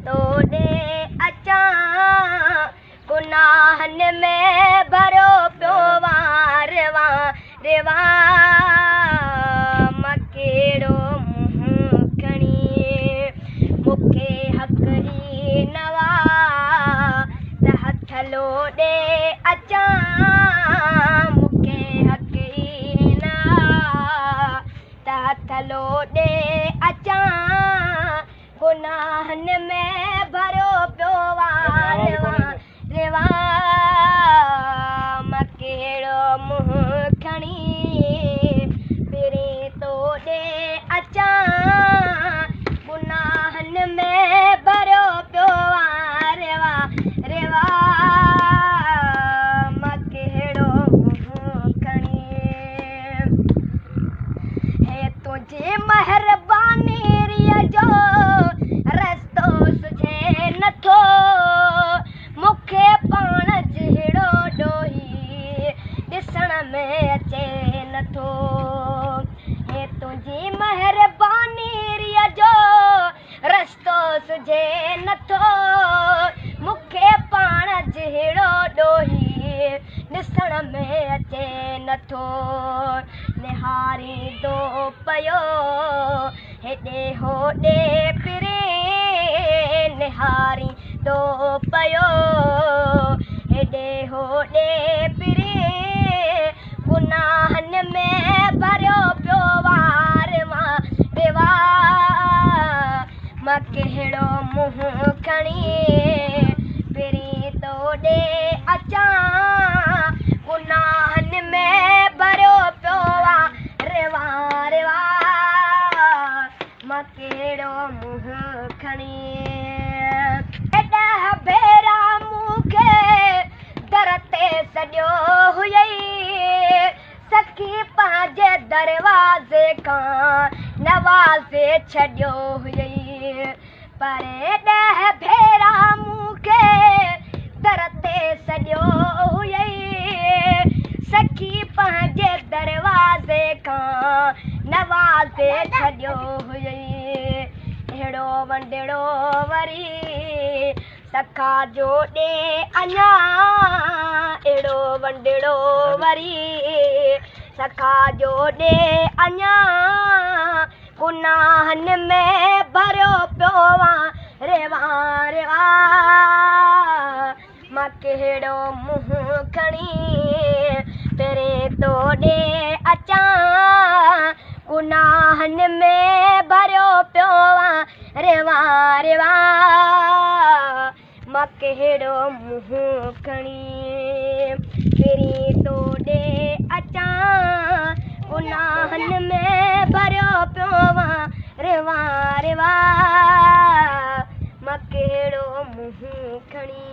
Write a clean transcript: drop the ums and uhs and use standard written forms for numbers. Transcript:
तोड़े अचा गुनाहन में भरो पियो वारवा रेवा मकेड़ो मुंह खणी मुखे हक ई नवा त हथ लोड़े अचा मुखे हक ई नवा त हथ लोड़े अचा गुनाहन में भरो पियो वारवा रेवा मकेड़ो मुंह खणी पेरे तोड़े अचा गुनाहन में भरो पियो वारवा रेवा मकेड़ो मुंह खणी हे तुझे मेहरबानी जो रस्तो सुझे नथो मुखे पाण जहिड़ो ॾोही ॾिसण में अचे नथो हे तुंहिंजी मेहरबानी जो रस्तो सुझे नथो मुखे पाण जहिड़ो ॾोही ॾिसण में अचे नथो निहारींदो पियो हेॾे होॾे फिरे निहारींदो पियो हेॾे होॾे फिरे गुनाहन में भरियो पियो वारवा रेवा मां कहिड़ो मुंहुं खणी फिरी तोड़े अचा गुनाहन में भरियो पियो वारवा रेवा मां कहिड़ो मुंहुं खणी एॾा भेरा मूंखे दर ते सॼो हुयई सखी पंहिंजे दरवाज़े खां नवाज़े छॾियो हुयई पर एॾा भेरा मूंखे दर ते सॼो हुयई सखी पंहिंजे दरवाज़े खां नवाज़े छॾियो हुयई अहिड़ो वंडिड़ो वरी सखा जो ॾे अञा अहिड़ो वंडिड़ो वरी सखा जो ॾे अञा गुनाहन में भरियो पियो रेवा रेवा मां कहिड़ो मुंहुं खणी पेरे तोड़े अचा गुनाहन में भरियो पियो रेवा रेवा मां कहिड़ो मुंहुं खणी फिरी तोड़े अचा गुनाहन में भरियो पियो रेवा रेवा मां कहिड़ो मुंहुं खणी